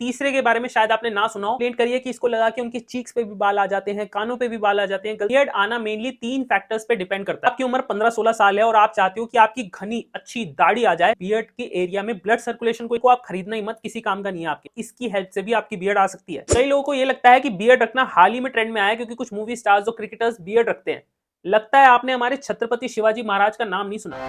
तीसरे के बारे में शायद आपने ना सुना हो। एक्सप्लेन करिए कि इसको लगा के उनके चीक्स पे भी बाल आ जाते हैं, कानों पे भी बाल आ जाते हैं। बियर्ड आना मेनली 3 फैक्टर्स पे डिपेंड करता है। आपकी उम्र 15-16 साल है और आप चाहते हो कि आपकी घनी अच्छी दाढ़ी आ जाए, बियर्ड के एरिया में ब्लड सर्कुलेशन को आप खरीदना ही मत, किसी काम का नहीं है आपके। इसकी हेल्प से भी आपकी बियर्ड आ सकती है। कई लोगों को ये लगता है कि बियर्ड रखना हाल ही में ट्रेंड में आया क्योंकि कुछ मूवी स्टार्स और क्रिकेटर्स बियर्ड रखते हैं। लगता है आपने हमारे छत्रपति शिवाजी महाराज का नाम नहीं सुना।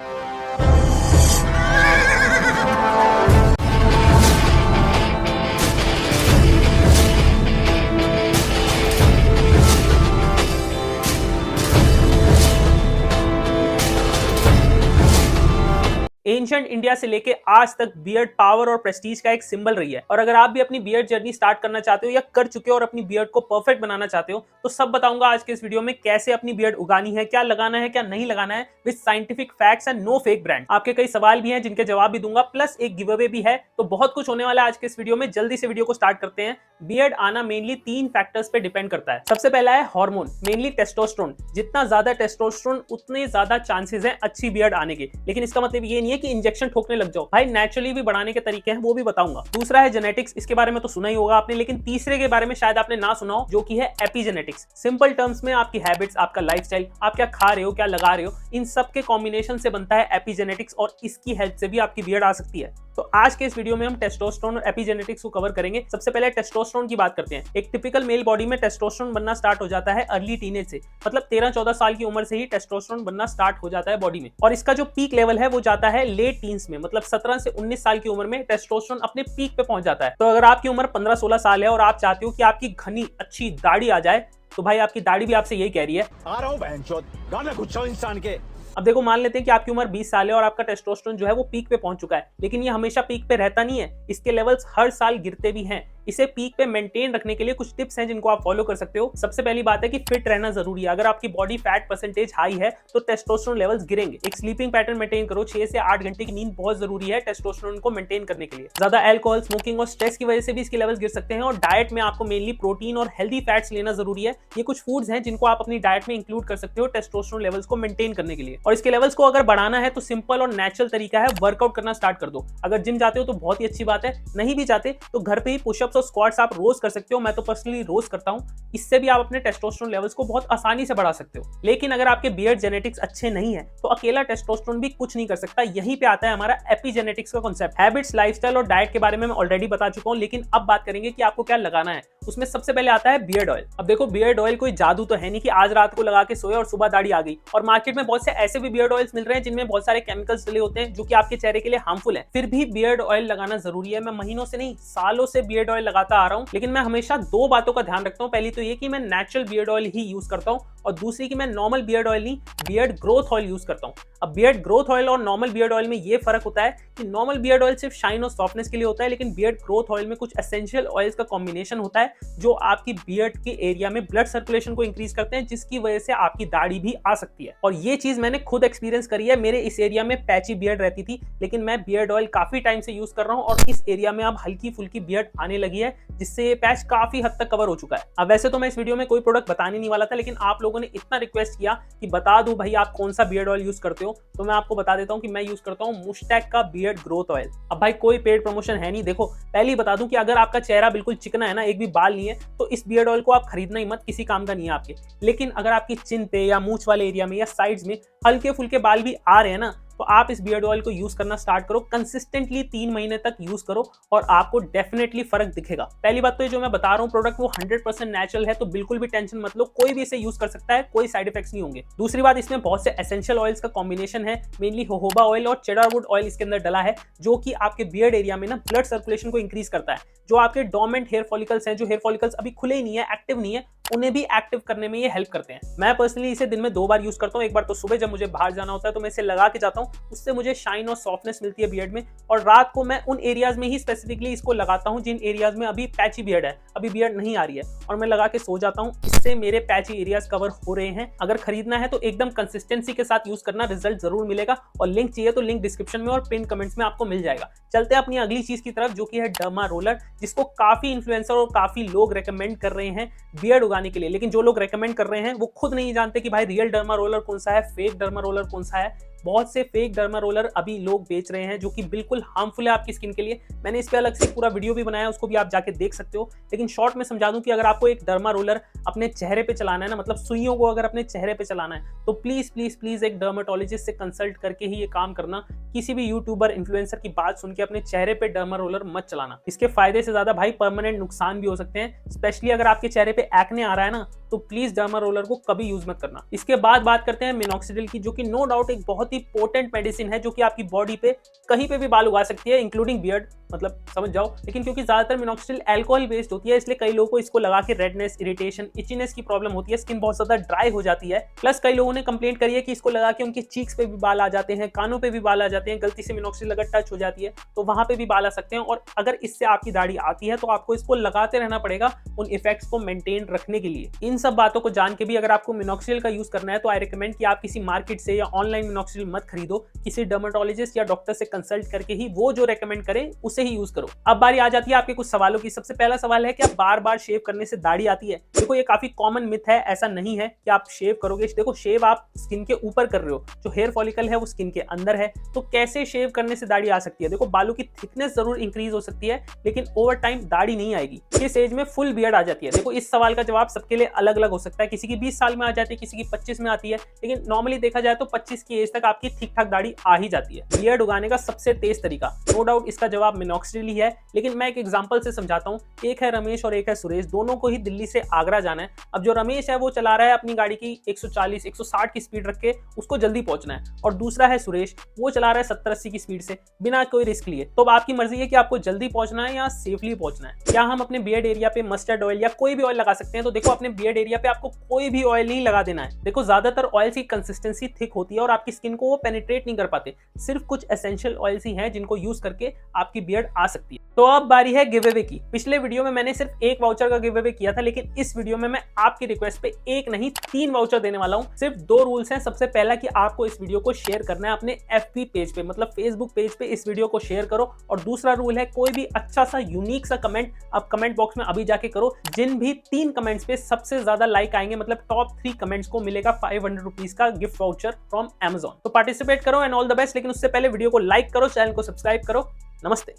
एंशिएंट इंडिया से लेके आज तक बियर्ड पावर और प्रेस्टीज का एक सिंबल रही है। और अगर आप भी अपनी बियर्ड जर्नी स्टार्ट करना चाहते हो या कर चुके हो और अपनी बियर्ड को परफेक्ट बनाना चाहते हो तो सब बताऊंगा आज के इस वीडियो में, कैसे अपनी बियर्ड उगानी है, क्या लगाना है क्या नहीं लगाना है, with scientific facts and no fake brand. आपके कई सवाल भी हैं जिनके जवाब भी दूंगा, प्लस एक गिव अवे भी है। तो बहुत कुछ होने वाला है आज के इस वीडियो में। जल्दी से वीडियो को स्टार्ट करते हैं। बियर्ड आना मेनली 3 फैक्टर्स पे डिपेंड करता है। सबसे पहला है हार्मोन, मेनली टेस्टोस्टेरोन। जितना ज्यादा टेस्टोस्टेरोन उतने ज्यादा चांसेस हैं अच्छी बियर्ड आने के। लेकिन इसका मतलब ये नहीं है कि इंजेक्शन ठोकने लग जाओ भाई, नेचुरली भी बढ़ाने के तरीके हैं, वो भी बताऊंगा। दूसरा है जेनेटिक्स, इसके बारे में तो सुना ही होगा आपने, लेकिन तीसरे के बारे में शायद आपने ना सुना हो, जो कि है एपिजेनेटिक्स। सिंपल टर्म्स में आपकी हैबिट्स, आपका लाइफस्टाइल, आप क्या खा रहे हो, क्या लगा रहे हो, इन सब के कॉम्बिनेशन से बनता है एपिजेनेटिक्स और इसकी हेल्प से भी आपकी बियर्ड आ सकती है। तो आज के इस वीडियो में हम टेस्टोस्टेरोन और एपिजेनेटिक्स को कवर करेंगे। सबसे पहले टेस्टोस्टेरोन की बात करते हैं। एक टिपिकल मेल बॉडी में टेस्टोस्टेरोन बनना स्टार्ट हो जाता है अर्ली टीनेज से, मतलब 13-14 साल की उम्र से ही टेस्टोस्टेरोन बनना स्टार्ट हो जाता है बॉडी में। और इसका जो पीक लेवल है वो जाता है लेट टीन्स में, मतलब 17 से 19 साल की उम्र में टेस्टोस्टेरोन अपने पीक पे पहुंच जाता है। तो अगर आपकी उम्र 15-16 साल है और आप चाहते हो कि आपकी घनी अच्छी दाढ़ी आ जाए, तो भाई आपकी दाढ़ी भी आपसे यही कह रही है, आ रहा हूं बहनचोद, गाना गुच्छा इंसान के। अब देखो, मान लेते हैं कि आपकी उम्र 20 साल है और आपका टेस्टोस्टेरोन जो है वो पीक पे पहुंच चुका है, लेकिन ये हमेशा पीक पे रहता नहीं है। इसके लेवल्स हर साल गिरते भी हैं। इसे पीक पे मेंटेन रखने के लिए कुछ टिप्स हैं जिनको आप फॉलो कर सकते हो। सबसे पहली बात है कि फिट रहना जरूरी है। अगर आपकी बॉडी फैट परसेंटेज हाई है तो टेस्टोस्टेरोन लेवल्स गिरेंगे। एक स्लीपिंग पैटर्न मेंटेन करो, 6 से 8 घंटे की नींद बहुत जरूरी है टेस्टोस्टेरोन को मेंटेन करने के लिए। ज्यादा अल्कोहल, स्मोकिंग और स्ट्रेस की वजह से भी इसके लेवल्स गिर सकते हैं। और डाइट में आपको मेनली प्रोटीन और हेल्दी फैट्स लेना जरूरी है। ये कुछ फूड्स हैं जिनको आप अपनी डाइट में इंक्लूड कर सकते हो टेस्टोस्टेरोन लेवल्स को मेंटेन करने के लिए। और इसके लेवल्स को अगर बढ़ाना है तो सिंपल और नेचुरल तरीका है, वर्कआउट करना स्टार्ट कर दो। अगर जिम जाते हो तो बहुत ही अच्छी बात है, नहीं भी जाते तो घर पे ही पुशअप्स और स्क्वाट्स आप रोज कर सकते हो। मैं तो पर्सनली रोज करता हूं। इससे भी आप अपने टेस्टोस्टेरोन लेवल्स को बहुत आसानी से बढ़ा सकते हो। लेकिन अगर आपके बियर्ड जेनेटिक्स अच्छे नहीं है तो अकेला टेस्टोस्टेरोन भी कुछ नहीं कर सकता। यहीं पे आता है हमारा एपिजेनेटिक्स का कांसेप्ट। हैबिट्स, लाइफस्टाइल और डाइट के बारे में मैं ऑलरेडी बता चुका हूं, लेकिन अब बात करेंगे कि आपको क्या लगाना है। उसमें सबसे पहले आता है बियर्ड ऑयल। अब देखो, बियर्ड ऑयल कोई जादू तो है नहीं कि आज रात को लगा के सोए और सुबह दाढ़ी आ गई। और मार्केट में बहुत से ऐसे भी बियर्ड ऑयल्स मिल रहे हैं जिनमें बहुत सारे केमिकल्स डले होते हैं जो कि आपके चेहरे के लिए हार्मफुल है। फिर भी बियर्ड ऑयल लगाना जरूरी है। मैं महीनों से नहीं, सालों से बियर्ड ऑयल लगाता आ रहा हूं, लेकिन मैं हमेशा 2 बातों का ध्यान रखता हूं। पहली तो ये कि मैं नेचुरल बियर्ड ऑयल ही यूज करता हूं, और दूसरी कि मैं नॉर्मल बियर्ड ऑयल नहीं, बियर्ड ग्रोथ ऑयल यूज करता हूं। अब बियर्ड ग्रोथ ऑयल और नॉर्मल बियर्ड ऑयल में ये फर्क होता है कि नॉर्मल बियर्ड ऑयल सिर्फ शाइन और सॉफ्टनेस के लिए होता है, लेकिन बियर्ड ग्रोथ ऑयल में कुछ एसेंशियल ऑयल्स का कॉम्बिनेशन होता है जो आपकी बियर्ड के एरिया में ब्लड सर्कुलेशन को इंक्रीज करते हैं, जिसकी वजह से आपकी दाढ़ी भी आ सकती है। और ये चीज मैंने खुद एक्सपीरियंस करी है। मेरे इस एरिया में पैची बियर्ड रहती थी, लेकिन मैं बियर्ड ऑयल काफी टाइम से यूज कर रहा हूं और इस एरिया में अब हल्की फुल्की बियर्ड आने लगी है, जिससे ये पैच काफी हद तक कवर हो चुका है। अब वैसे तो मैं इस वीडियो में कोई प्रोडक्ट बताने नहीं वाला था, लेकिन आप लोगों ने इतना रिक्वेस्ट किया कि बता दूं भाई आप कौन सा बियर्ड ऑयल यूज करते हो, तो मैं आपको बता देता हूं कि मैं यूज करता हूं मुस्टैक का बियर्ड ग्रोथ ऑयल। अब भाई कोई पेड प्रमोशन है नहीं। देखो, पहले ही बता दूं कि अगर आपका चेहरा बिल्कुल चिकना है ना, एक भी बाल नहीं है, तो इस बियर्ड ऑयल को आप खरीदना ही मत, किसी काम का नहीं है आपके। लेकिन अगर आपकी चिन पे या मूंछ वाले एरिया में या साइड्स में हल्के फुल्के बाल भी आ रहे हैं ना, तो आप इस बियर्ड ऑयल को यूज करना स्टार्ट करो। कंसिस्टेंटली 3 महीने तक यूज करो और आपको डेफिनेटली फर्क दिखेगा। पहली बात तो ये जो मैं बता रहा हूँ प्रोडक्ट वो 100% नेचुरल है, तो बिल्कुल भी टेंशन मत लो, कोई भी इसे यूज कर सकता है, कोई साइड इफेक्ट्स नहीं होंगे। दूसरी बात, इसमें बहुत से एसेंशियल ऑयल्स का कॉम्बिनेशन है। मेनली जोहोबा ऑयल और चेडारवुड ऑयल इसके अंदर डला है, जो कि आपके बियर्ड एरिया में ना ब्लड सर्कुलेशन को इंक्रीज करता है। जो आपके डोर्मेंट हेयर फॉलिकल्स हैं, जो हेयर फॉलिकल्स अभी खुले ही नहीं है, एक्टिव नहीं है, उन्हें भी एक्टिव करने में ये हेल्प करते हैं। मैं पर्सनली इसे दिन में 2 बार यूज करता हूँ। एक बार तो सुबह जब मुझे बाहर जाना होता है तो मैं इसे लगा के जाता हूँ, उससे मुझे शाइन और सॉफ्टनेस मिलती है बियर्ड में। और रात को मैं उन एरियाज में ही स्पेसिफिकली इसको लगाता हूँ जिन एरियाज में अभी पैची बियर्ड है, अभी बियर्ड नहीं आ रही है, और मैं लगा के सो जाता हूँ। इससे मेरे पैची एरियाज कवर हो रहे हैं। अगर खरीदना है तो एकदम कंसिस्टेंसी के साथ यूज करना, रिजल्ट जरूर मिलेगा। और लिंक चाहिए तो लिंक डिस्क्रिप्शन में और पिन कमेंट्स में आपको मिल जाएगा। चलते हैं अपनी अगली चीज की तरफ, जो कि है डर्मा रोलर, जिसको काफी इन्फ्लुएंसर और काफी लोग रेकमेंड कर रहे हैं बियर्ड उगाने के लिए। लेकिन जो लोग रेकमेंड कर रहे हैं वो खुद नहीं जानते कि भाई रियल डर्मा रोलर कौन सा है, फेक डर्मा रोलर कौन सा है। बहुत से फेक डर्मा रोलर अभी लोग बेच रहे हैं जो कि बिल्कुल हार्मफुल है आपकी स्किन के लिए। मैंने इस पे अलग से पूरा वीडियो भी बनाया है, उसको भी आप जाके देख सकते हो। लेकिन शॉर्ट में समझा दूं कि अगर आपको एक डर्मा रोलर अपने चेहरे पे चलाना है ना, मतलब सुइयों को अगर अपने चेहरे पे चलाना है, तो प्लीज प्लीज प्लीज एक डर्माटोलॉजिस्ट से कंसल्ट करके ही ये काम करना। किसी भी यूट्यूबर इन्फ्लुएंसर की बात सुन के अपने चेहरे पे डर्मा रोलर मत चलाना। इसके फायदे से ज्यादा भाई परमानेंट नुकसान भी हो सकते हैं। स्पेशली अगर आपके चेहरे पे एक्ने आ रहा है ना, तो प्लीज डर्मा रोलर को कभी यूज मत करना। इसके बाद बात करते हैं मिनॉक्सिडिल की, जो कि नो डाउट एक बहुत ही पोटेंट मेडिसिन है जो कि आपकी बॉडी पे कहीं पे भी बाल उगा सकती है, इंक्लूडिंग बियर्ड, मतलब समझ जाओ। लेकिन क्योंकि ज्यादातर मिनॉक्सिडिल अल्कोहल बेस्ड होती है, इसलिए कई लोगों को इसको लगा के रेडनेस, इरिटेशन, इचीनेस की प्रॉब्लम होती है, स्किन बहुत ज्यादा ड्राई हो जाती है। प्लस कई लोगों ने कंप्लेंट करी है कि इसको लगा के उनके चीक्स पे भी बाल आ जाते हैं, कानों पे भी बाल आ जाते हैं। गलती से मिनॉक्सिडिल अगर टच हो जाती है तो वहां पे भी बाल आ सकते हैं। और अगर इससे आपकी दाढ़ी आती है तो आपको इसको लगाते रहना पड़ेगा उन इफेक्ट्स को मेंटेन रखने के लिए। इन सब बातों को जान के भी अगर आपको मिनॉक्सिडिल का यूज करना है तो आई रिकमेंड कि आप किसी मार्केट से या ऑनलाइन मिनॉक्सिडिल मत खरीदो, किसी डर्मेटोलॉजिस्ट या डॉक्टर से कंसल्ट करके ही वो जो रेकमेंड करे उसे ही यूज करो। अब बारी आ जाती है आपके कुछ सवालों की। सबसे पहला सवाल है कि आप बार बार शेव करने से दाढ़ी आती है? देखो ये काफी कॉमन मिथ है, ऐसा नहीं है कि आप शेव करोगे। देखो शेव आप स्किन के ऊपर कर रहे हो, जो हेयर फॉलिकल है वो स्किन के अंदर है, तो कैसे शेव करने से दाढ़ी आ सकती है? देखो बालों की थिकनेस जरूर इंक्रीज हो सकती है, लेकिन ओवर टाइम दाढ़ी नहीं आएगी। किस एज में फुल बियर्ड आ जाती है? देखो इस सवाल का जवाब सबके लिए अलग अलग हो सकता है। किसी की 20 साल में आ जाती है, किसी की 25 में आती है, लेकिन नॉर्मली देखा जाए तो 25 की एज तक आपकी ठीक ठाक दाढ़ी आ ही जाती है। बियर्ड उगाने का सबसे तेज तरीका, नो डाउट इसका जवाब मिनॉक्सिडिल ही है, लेकिन मैं एक एग्जांपल से समझाता हूं। एक है रमेश और एक है सुरेश, दोनों को ही दिल्ली से आगरा जाना है। अब जो रमेश है वो चला रहा है अपनी गाड़ी की 140 160 की स्पीड रख के, उसको जल्दी पहुंचना है, और दूसरा है सुरेश, वो चला रहा है 70-80 की स्पीड से बिना कोई रिस्क लिए। तो आपकी मर्जी है कि आपको जल्दी पहुंचना है या सेफली पहुंचना है। क्या हम अपने बियर्ड एरिया पे मस्टर्ड ऑयल या कोई भी ऑयल लगा सकते हैं? तो देखो अपने बियर्ड एरिया पे आपको कोई भी ऑयल नहीं लगा देना है। देखो ज्यादातर ऑयल्स की कंसिस्टेंसी थिक होती है और आपकी स्किन को वो पेनिट्रेट नहीं कर पाते। सिर्फ कुछ एसेंशियल ऑयल्स ही हैं जिनको यूज करके आपकी बियर्ड आ सकती है। तो अब बारी है गिव अवे की। पिछले वीडियो में मैंने सिर्फ एक वाउचर का गिव अवे किया था, लेकिन इस वीडियो में मैं आपकी रिक्वेस्ट पे एक नहीं 3 वाउचर देने वाला हूं। सिर्फ 2 रूल्स हैं। सबसे पहला कि आपको इस वीडियो को शेयर करना है अपने FB पेज पे, मतलब फेसबुक पेज पे इस वीडियो को शेयर करो। और दूसरा रूल है कोई भी अच्छा सा यूनिक सा कमेंट आप कमेंट बॉक्स में अभी जाके करो। जिन भी 3 कमेंट्स पे सबसे ज्यादा लाइक आएंगे, मतलब टॉप 3 कमेंट्स को मिलेगा 500 रुपीज का गिफ्ट वाउचर फ्रॉम Amazon। तो पार्टिसिपेट करो एंड ऑल द बेस्ट। लेकिन उससे पहले वीडियो को लाइक करो, चैनल को सब्सक्राइब करो। नमस्ते।